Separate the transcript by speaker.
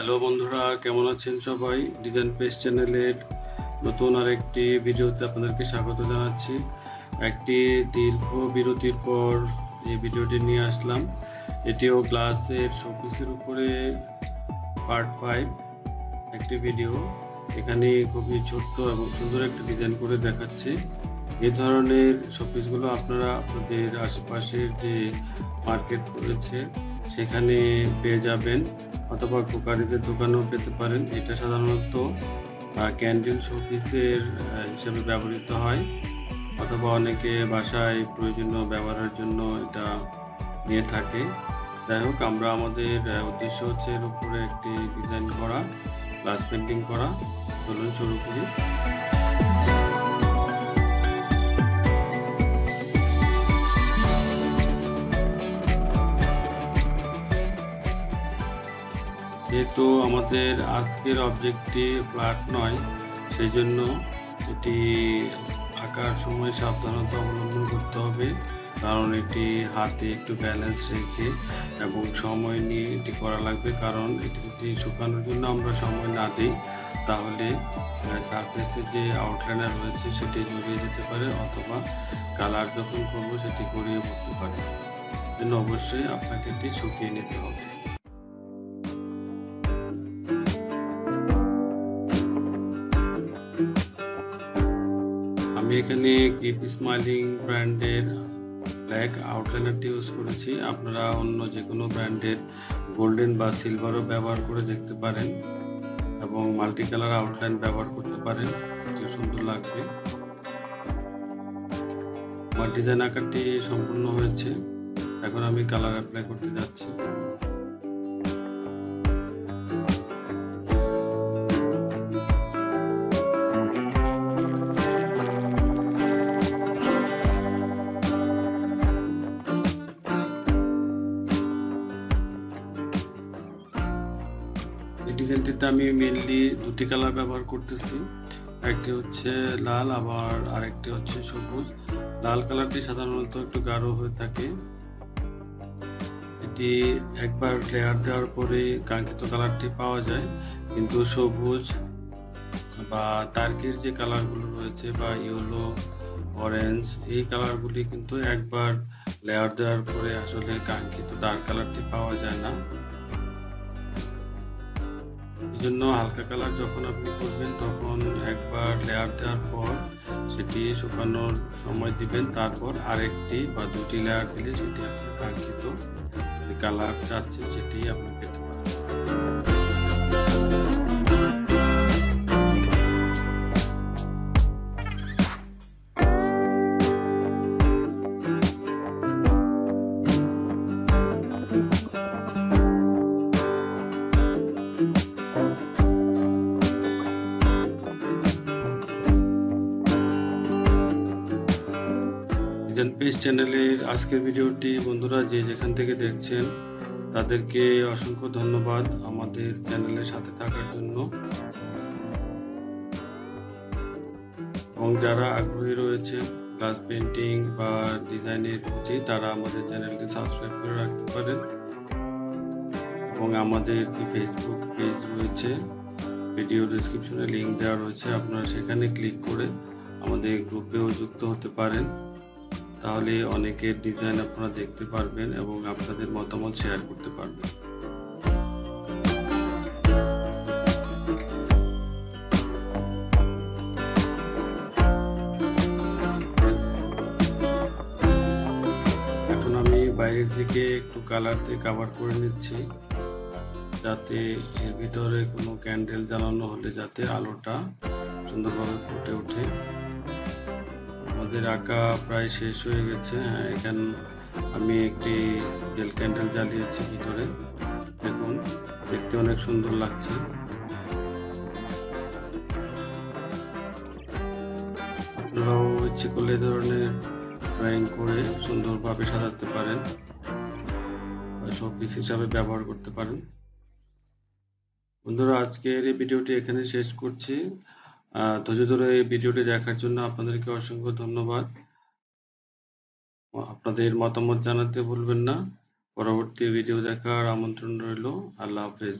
Speaker 1: Hello বন্ধুরা, কেমন আছেন সবাই? ডিজাইন পেজ চ্যানেলের নতুন আরেকটি ভিডিওতে আপনাদেরকে স্বাগত জানাচ্ছি। একটি দীর্ঘ বিরতির পর এই ভিডিওটি নিয়ে আসলাম। এটিও গ্লাসের শোপিসের উপরে পার্ট 5 একটি ভিডিও। এখানে খুবই ছোট্ট এবং সুন্দর একটা ডিজাইন করে দেখাচ্ছি। এই ধরনের শোপিসগুলো আপনারা আপনাদের আশেপাশের যে মার্কেট রয়েছে সেখানে পেয়ে যাবেন, অথবা কুকারিজের দোকানেও পেতে পারেন। এটা সাধারণত ক্যান্ডেল শোপিসের হিসাবে ব্যবহৃত হয়, অথবা অনেকে বাসায় প্রয়োজনীয় ব্যবহারের জন্য এটা নিয়ে থাকে। যাই হোক, আমরা আমাদের উদ্দেশ্য হচ্ছে এর উপরে একটি ডিজাইন করা, গ্লাস পেন্টিং করা। চলুন শুরু করি। যেহেতু আমাদের আজকের অবজেক্টটি ফ্ল্যাট নয়, সেই জন্য এটি আঁকার সময় সাবধানতা অবলম্বন করতে হবে, কারণ এটি হাতে একটু ব্যালেন্স রেখে এবং সময় নিয়ে এটি করা লাগবে। কারণ এটি যদি শুকানোর জন্য আমরা সময় না দিই, তাহলে সারফেসে যে আউটলাইনার রয়েছে সেটি জড়িয়ে যেতে পারে, অথবা কালার যখন করবো সেটি গড়িয়ে পড়তে পারে। জন্য অবশ্যই আপনাকে এটি শুকিয়ে নিতে হবে। আমি এখানে কিপ স্মাইলিং ব্র্যান্ডের ব্ল্যাক আউটলাইনারটি ইউজ করেছি। আপনারা অন্য যে কোনো ব্র্যান্ডের গোল্ডেন বা সিলভারও ব্যবহার করে দেখতে পারেন, এবং মাল্টি কালার আউটলাইন ব্যবহার করতে পারেন, এটিও সুন্দর লাগবে। আমার ডিজাইন আকারটি সম্পূর্ণ হয়েছে, এখন আমি কালার অ্যাপ্লাই করতে যাচ্ছি। ডিজাইনটিতে আমি মেইনলি দুটি কালার ব্যবহার করতেছি, একটি হচ্ছে লাল, আবার আরেকটি হচ্ছে সবুজ। লাল কালারটি সাধারণত একটু গাঢ় হয়ে থাকে, এটি একবার লেয়ার দেওয়ার পরে কাঙ্ক্ষিত কালারটি পাওয়া যায়। কিন্তু সবুজ বা তার্কির যে কালারগুলো রয়েছে, বা ইয়েলো, অরেঞ্জ, এই কালারগুলি কিন্তু একবার লেয়ার দেওয়ার পরে আসলে কাঙ্ক্ষিত ডার্ক কালারটি পাওয়া যায় না। জন্য হালকা কালার যখন আপনি করবেন, তখন একবার লেয়ার দেওয়ার পর সেটি শুকানোর সময় দিবেন, তারপর আরেকটি বা দুটি লেয়ার দিলে সেটি আপনার কাঙ্ক্ষিত কালার চাচ্ছেন সেটি আপনি পেতে পারেন। ডিজাইন পেজ চ্যানেলের আজকের ভিডিওটি বন্ধুরা যে যেখান থেকে দেখছেন তাদেরকে অসংখ্য ধন্যবাদ আমাদের চ্যানেলের সাথে থাকার জন্য, এবং যারা আগ্রহী রয়েছে গ্লাস পেন্টিং বা ডিজাইনের প্রতি, তারা আমাদের চ্যানেলটি সাবস্ক্রাইব করে রাখতে পারেন। এবং আমাদের যে ফেসবুক পেজ রয়েছে, ভিডিও ডেসক্রিপশনে লিংক দেওয়া রয়েছে, আপনারা সেখানে ক্লিক করে আমাদের গ্রুপেও যুক্ত হতে পারেন। তাহলে অনেকের ডিজাইন আপনারা দেখতে পারবেন এবং আপনাদের মতামত শেয়ার করতে পারবেন। এখন আমি বাইরের দিকে একটু কালার দিয়ে কভার করে নিচ্ছি, যাতে এর ভিতরে কোনো ক্যান্ডেল জ্বালানো হলে যাতে আলোটা সুন্দরভাবে ফুটে ওঠে। আমাদের আঁকা প্রায় শেষ হয়ে গেছে। এখানে আমি একটি জেল ক্যান্ডেল জ্বালিয়েছি ভিতরে, দেখুন দেখতে অনেক সুন্দর লাগছে। আপনারাও ইচ্ছে করলে এই ধরনের ড্রয়িং করে সুন্দরভাবে সাজাতে পারেন, শোপিস হিসাবে ব্যবহার করতে পারেন। বন্ধুরা, আজকের এই ভিডিওটি এখানে শেষ করছি। ধৈর্য ধরে এই ভিডিওটি দেখার জন্য আপনাদেরকে অসংখ্য ধন্যবাদ। আপনাদের মতামত জানাতে ভুলবেন না। পরবর্তী ভিডিও দেখার আমন্ত্রণ রইল। আল্লাহ হাফেজ।